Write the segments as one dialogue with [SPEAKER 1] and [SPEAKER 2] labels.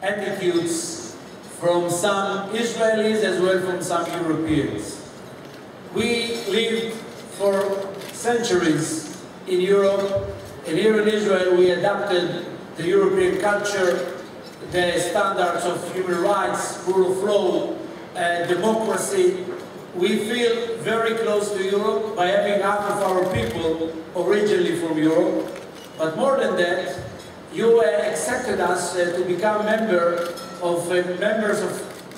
[SPEAKER 1] attitudes from some Israelis as well from some Europeans. We lived for centuries in Europe, and here in Israel we adopted the European culture, the standards of human rights, rule of law, democracy. We feel very close to Europe by having half of our people originally from Europe. But more than that, you accepted us to become members of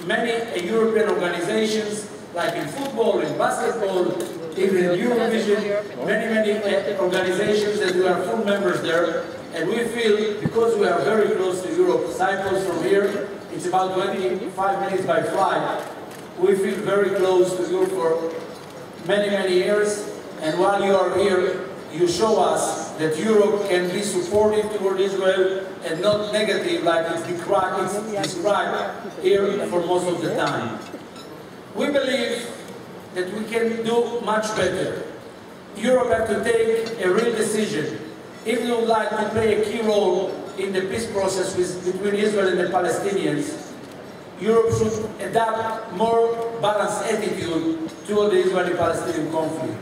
[SPEAKER 1] many European organizations, like in football, in basketball, even in Eurovision, many organizations that we are full members there. And we feel, because we are very close to Europe, Cyprus from here, it's about 25 minutes by flight, we feel very close to Europe for many years. And while you are here, you show us that Europe can be supportive toward Israel and not negative like it's described here for most of the time. We believe that we can do much better. Europe has to take a real decision. If you would like to play a key role in the peace process between Israel and the Palestinians, Europe should adopt more balanced attitude toward the Israeli-Palestinian conflict.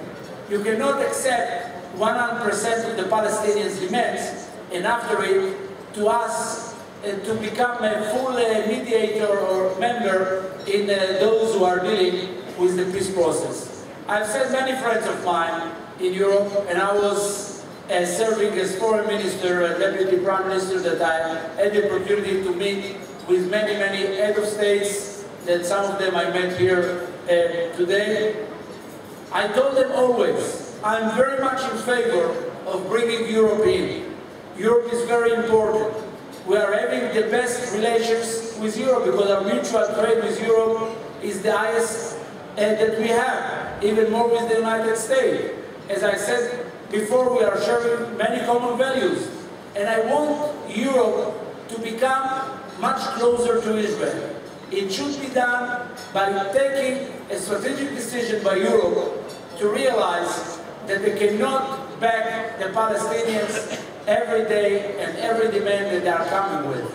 [SPEAKER 1] You cannot accept 100% of the Palestinians' demands, and after it, to us to become a full mediator or member in those who are dealing with the peace process. I've sent many friends of mine in Europe, and I was serving as foreign minister and deputy prime minister, that I had the opportunity to meet with many head of states, that some of them I met here today. I told them always, I'm very much in favor of bringing Europe in. Europe is very important. We are having the best relations with Europe because our mutual trade with Europe is the highest that we have, even more with the United States. As I said before, we are sharing many common values. And I want Europe to become much closer to Israel. It should be done by taking a strategic decision by Europe to realize that they cannot back the Palestinians every day and every demand that they are coming with.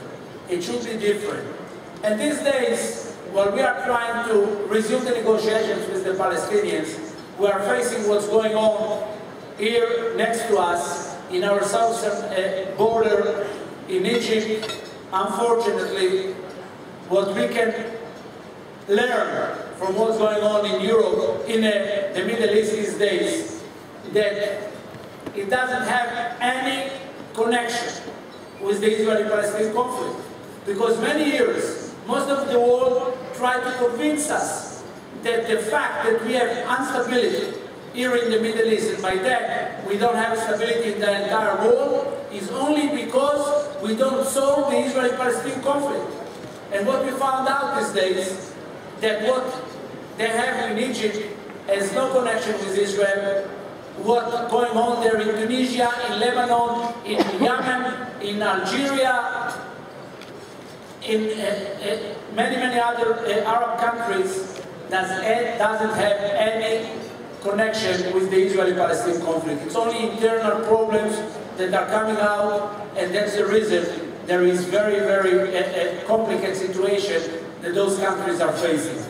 [SPEAKER 1] It should be different. And these days, while we are trying to resume the negotiations with the Palestinians, we are facing what's going on here next to us in our southern border in Egypt. Unfortunately, what we can learn from what's going on in Europe, in the Middle East these days, that it doesn't have any connection with the Israeli-Palestinian conflict. Because many years, most of the world tried to convince us that the fact that we have instability here in the Middle East, and by that we don't have stability in the entire world, is only because we don't solve the Israeli-Palestinian conflict. And what we found out these days, that what they have in Egypt has no connection with Israel. What's going on there in Tunisia, in Lebanon, in Yemen, in Algeria, in many other Arab countries doesn't have any connection with the Israeli-Palestinian conflict. It's only internal problems that are coming out, and that's the reason there is very complicated situation that those countries are facing.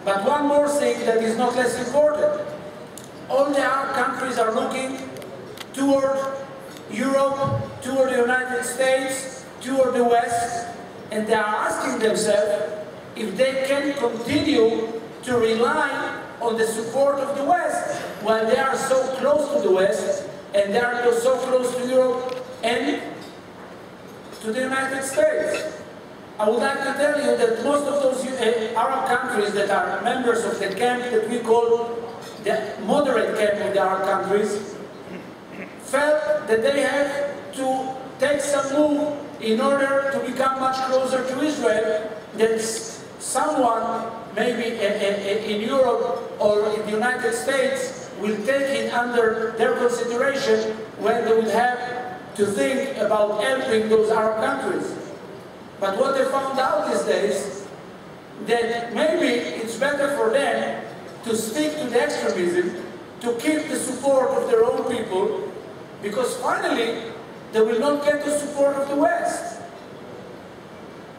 [SPEAKER 1] But one more thing that is not less important. All the Arab countries are looking toward Europe, toward the United States, toward the West, and they are asking themselves if they can continue to rely on the support of the West while they are so close to the West and they are so close to Europe and to the United States. I would like to tell you that most of those Arab countries that are members of the camp that we call the moderate camp of the Arab countries felt that they have to take some move in order to become much closer to Israel, that someone, maybe in Europe or in the United States, will take it under their consideration when they will have to think about helping those Arab countries. But what they found out these days, that maybe it's better for them to stick to the extremism, to keep the support of their own people, because finally they will not get the support of the West.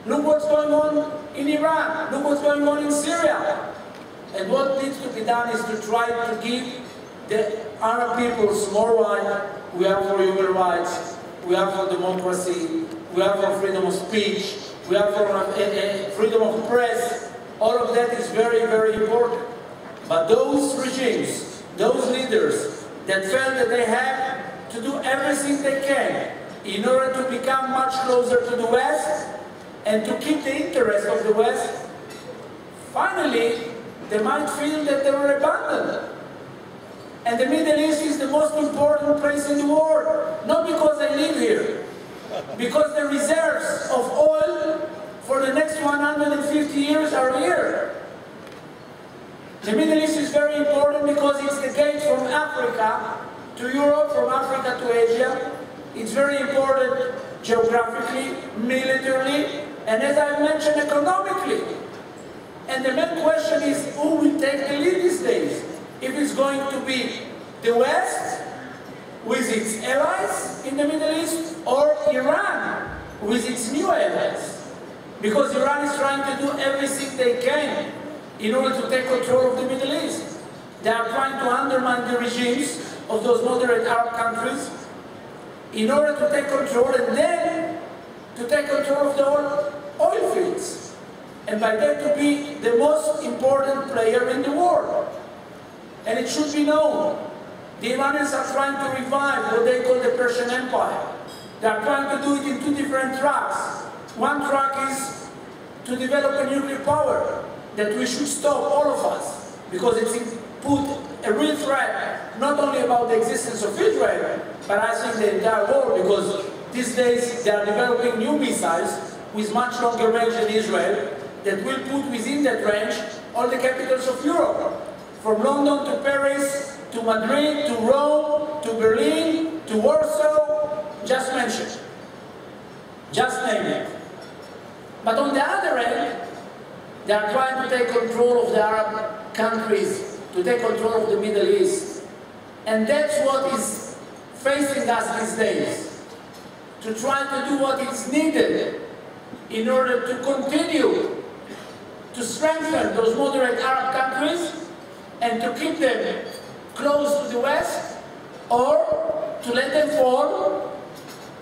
[SPEAKER 1] Look what's going on in Iran. Look what's going on in Syria. And what needs to be done is to try to give the Arab peoples more right. We are for human rights. We are for democracy. We are for freedom of speech. We are for freedom of press. All of that is very, very important. But those regimes, those leaders that felt that they have to do everything they can in order to become much closer to the West and to keep the interests of the West, finally, they might feel that they were abandoned. And the Middle East is the most important place in the world, not because I live here, because the reserves of oil for the next 150 years are here. The Middle East is very important because it's the gate from Africa to Europe, from Africa to Asia. It's very important geographically, militarily, and as I mentioned, economically. And the main question is, who will take the lead these days? If it's going to be the West, with its allies in the Middle East, or Iran, with its new allies. Because Iran is trying to do everything they can in order to take control of the Middle East. They are trying to undermine the regimes of those moderate Arab countries in order to take control, and then to take control of the oil fields. And by that to be the most important player in the world. And it should be known, the Iranians are trying to revive what they call the Persian Empire. They are trying to do it in two different tracks. One track is to develop a nuclear power that we should stop, all of us, because it's put a real threat, not only about the existence of Israel, but I think the entire world, because these days they are developing new missiles with much longer range than Israel that will put within that range all the capitals of Europe. From London to Paris, to Madrid, to Rome, to Berlin, to Warsaw, just mention. Just name it. But on the other end, they are trying to take control of the Arab countries, to take control of the Middle East. And that's what is facing us these days. To try to do what is needed in order to continue to strengthen those moderate Arab countries and to keep them close to the West, or to let them fall,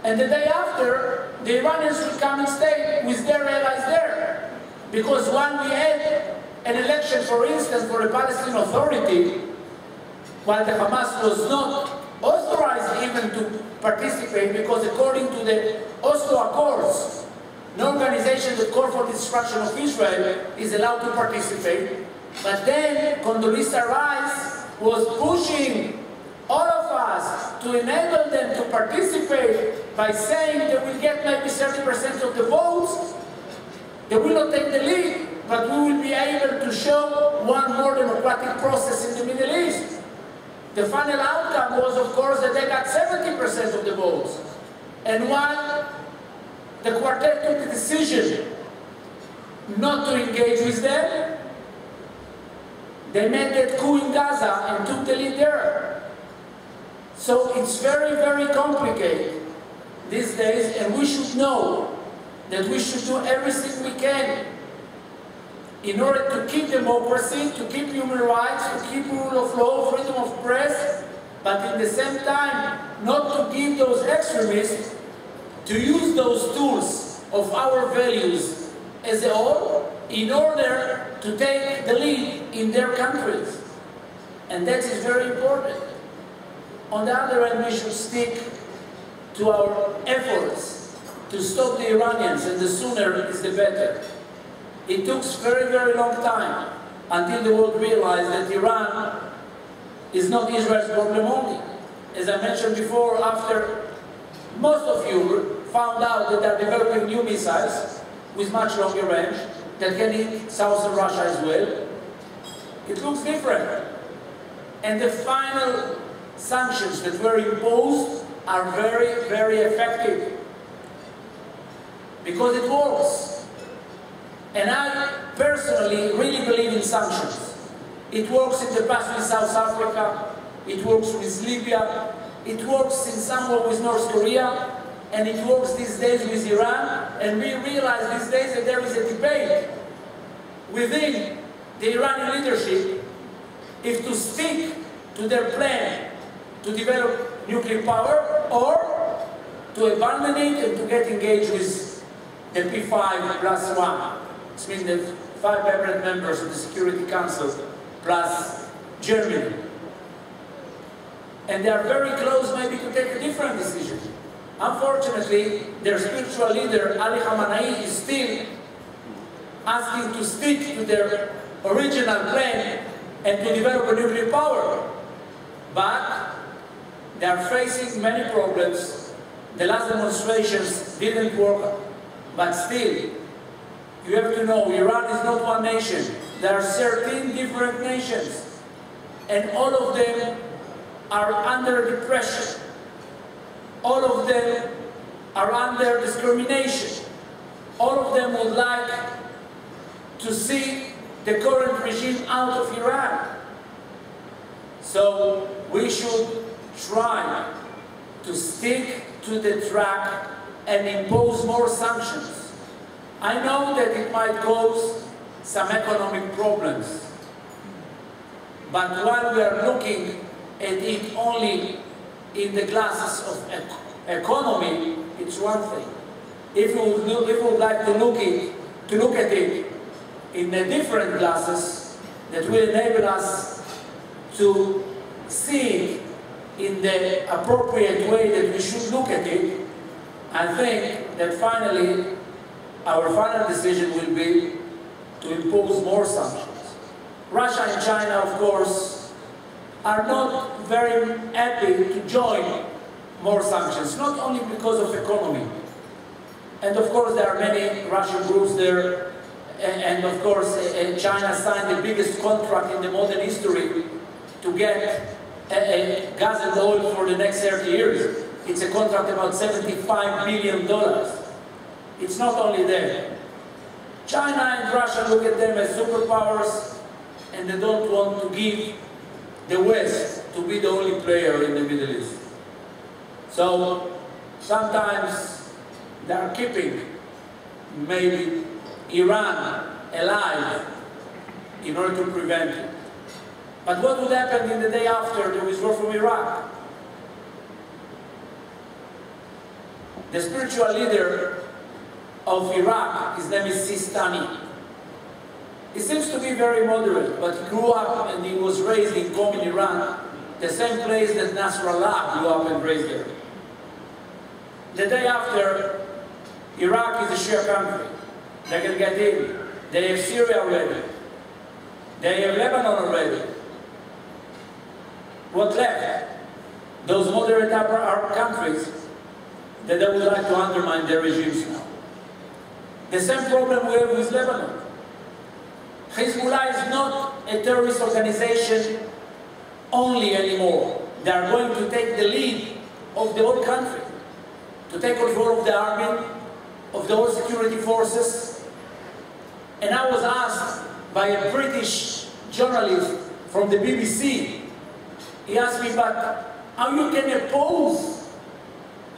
[SPEAKER 1] and the day after, the Iranians will come and stay with their allies there. Because when we had an election, for instance, for a Palestinian Authority, while the Hamas was not authorized even to participate, because according to the Oslo Accords, no organization that called for the destruction of Israel is allowed to participate. But then Condoleezza Rice was pushing all of us to enable them to participate by saying they will get maybe 30% of the votes. They will not take the lead, but we will be able to show one more democratic process in the Middle East. The final outcome was, of course, that they got 70% of the votes. And while the quartet took the decision not to engage with them, they made that coup in Gaza and took the lead there. So it's very, very complicated these days, and we should know that we should do everything we can in order to keep democracy, to keep human rights, to keep rule of law, freedom of press, but at the same time not to give those extremists to use those tools of our values as a whole in order to take the lead in their countries. And that is very important. On the other hand, we should stick to our efforts to stop the Iranians, and the sooner is the better. It took a very, very long time until the world realized that Iran is not Israel's problem only. As I mentioned before, after most of you found out that they're developing new missiles with much longer range that can hit southern Russia as well, it looks different. And the final sanctions that were imposed are very, very effective because it works. And I personally really believe in sanctions. It works in the past with South Africa, it works with Libya, it works in some way with North Korea, and it works these days with Iran, and we realize these days that there is a debate within the Iranian leadership if to stick to their plan to develop nuclear power or to abandon it and to get engaged with the P5+1. It means the 5 permanent members of the Security Council plus Germany. And they are very close maybe to take a different decision. Unfortunately, their spiritual leader, Ali Khamenei, is still asking to stick to their original plan and to develop a nuclear power. But they are facing many problems. The last demonstrations didn't work, but still, you have to know, Iran is not one nation. There are 13 different nations, and all of them are under depression. All of them are under discrimination. All of them would like to see the current regime out of Iran. So we should try to stick to the track and impose more sanctions. I know that it might cause some economic problems, but while we are looking at it only in the glasses of economy, it's one thing. If we would like to look at it in the different glasses that will enable us to see it in the appropriate way that we should look at it, I think that finally our final decision will be to impose more sanctions. Russia and China, of course, are not very happy to join more sanctions, not only because of economy. And of course there are many Russian groups there, and of course China signed the biggest contract in the modern history to get gas and oil for the next 30 years. It's a contract about $75 billion. It's not only there. China and Russia look at them as superpowers, and they don't want to give the West to be the only player in the Middle East. So sometimes they are keeping maybe Iran alive in order to prevent it. But what would happen in the day after the withdrawal from Iraq? The spiritual leader of Iraq, his name is Sistani. He seems to be very moderate, but he grew up and he was raised in Qom in Iran, the same place that Nasrallah grew up and raised there. The day after, Iraq is a Shia country. They can get in. They have Syria already. They have Lebanon already. What left? Those moderate Arab countries that they would like to undermine their regimes now. The same problem we have with Lebanon. Hezbollah is not a terrorist organization only anymore. They are going to take the lead of the whole country, to take control of the army, of the whole security forces. And I was asked by a British journalist from the BBC, he asked me, but how you can oppose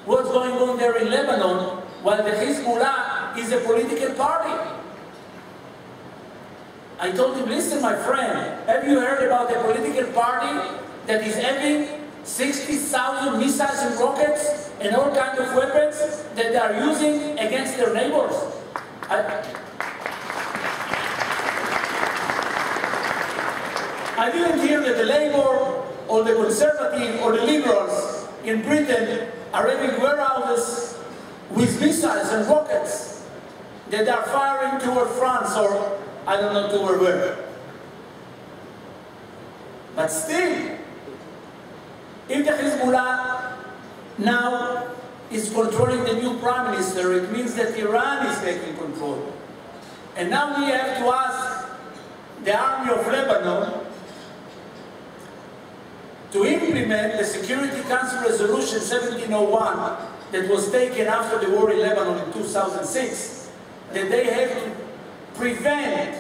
[SPEAKER 1] what's going on there in Lebanon while the Hezbollah is a political party? I told him, listen, my friend, have you heard about a political party that is having 60,000 missiles and rockets and all kinds of weapons that they are using against their neighbors? I didn't hear that the Labour or the Conservative or the Liberals in Britain are having warehouses with missiles and rockets that are firing toward France or I don't know toward where. But still, if the Hezbollah now is controlling the new prime minister, it means that Iran is taking control. And now we have to ask the army of Lebanon to implement the Security Council Resolution 1701 that was taken after the war in Lebanon in 2006, that they have to prevent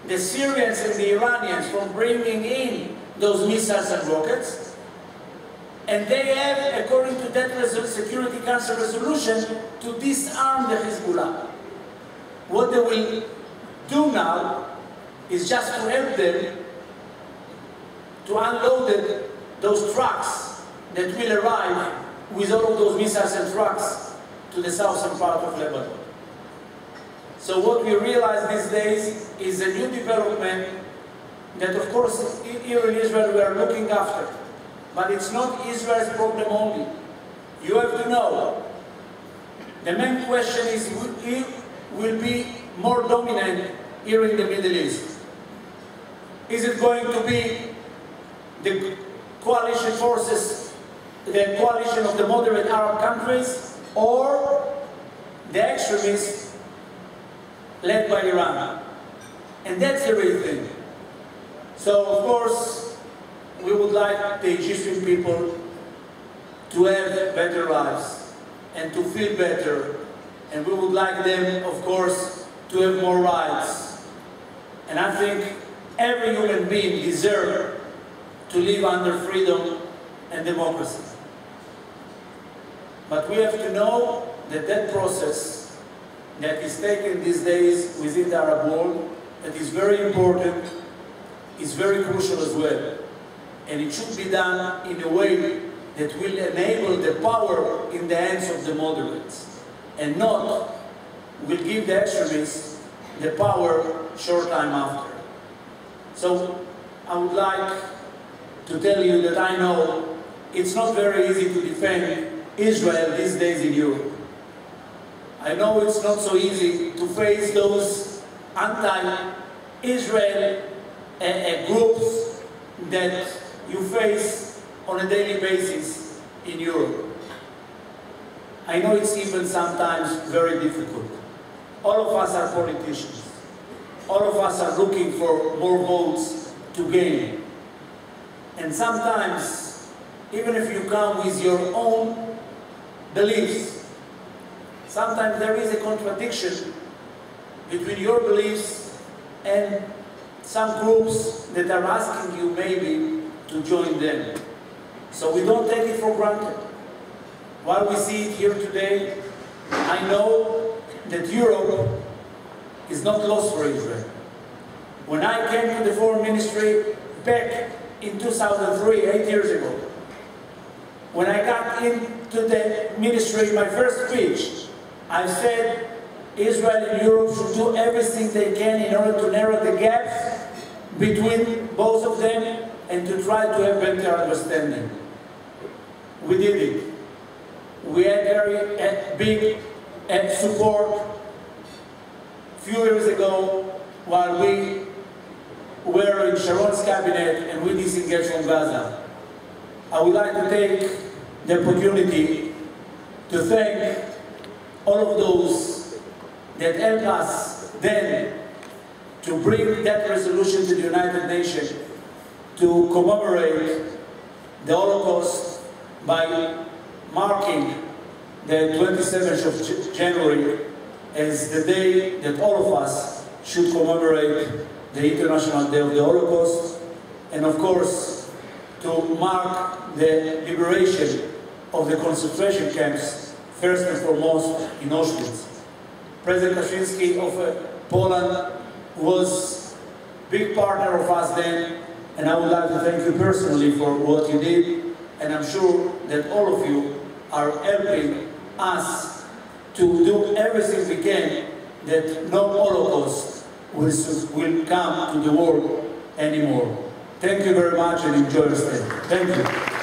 [SPEAKER 1] the Syrians and the Iranians from bringing in those missiles and rockets, And they have, according to that Security Council resolution, to disarm the Hezbollah. What they will do now is just to help them to unload those trucks that will arrive with all of those missiles and trucks to the southern part of Lebanon. So what we realize these days is a new development that, of course, here in Israel we are looking after. But it's not Israel's problem only. You have to know, the main question is who will be more dominant here in the Middle East. Is it going to be the coalition forces, the coalition of the moderate Arab countries, or the extremists led by Iran? And that's the real thing. So, of course, we would like the Egyptian people to have better lives and to feel better. And we would like them, of course, to have more rights. And I think every human being deserves to live under freedom and democracy. But we have to know that that process that is taken these days within the Arab world, that is very important, is very crucial as well. And it should be done in a way that will enable the power in the hands of the moderates, and not will give the extremists the power short time after. So I would like to tell you that I know it's not very easy to defend Israel these days in Europe. I know it's not so easy to face those anti-Israel groups that you face on a daily basis in Europe. I know it's even sometimes very difficult. All of us are politicians. All of us are looking for more votes to gain. And sometimes, even if you come with your own beliefs, sometimes there is a contradiction between your beliefs and some groups that are asking you maybe to join them. So we don't take it for granted. While we see it here today, I know that Europe is not lost for Israel. When I came to the foreign ministry back in 2003, 8 years ago, when I got into the ministry, my first speech, I said Israel and Europe should do everything they can in order to narrow the gaps between both of them and to try to have better understanding. We did it. We had very big support a few years ago while we were in Sharon's cabinet and we disengaged from Gaza. I would like to take the opportunity to thank all of those that helped us then to bring that resolution to the United Nations to commemorate the Holocaust by marking the 27th of January as the day that all of us should commemorate the International Day of the Holocaust, and of course to mark the liberation of the concentration camps, first and foremost in Auschwitz. President Kaczynski of Poland was a big partner of us then, and I would like to thank you personally for what you did, and I'm sure that all of you are helping us to do everything we can that no Holocaust will come to the world anymore. Thank you very much and enjoy your stay. Thank you.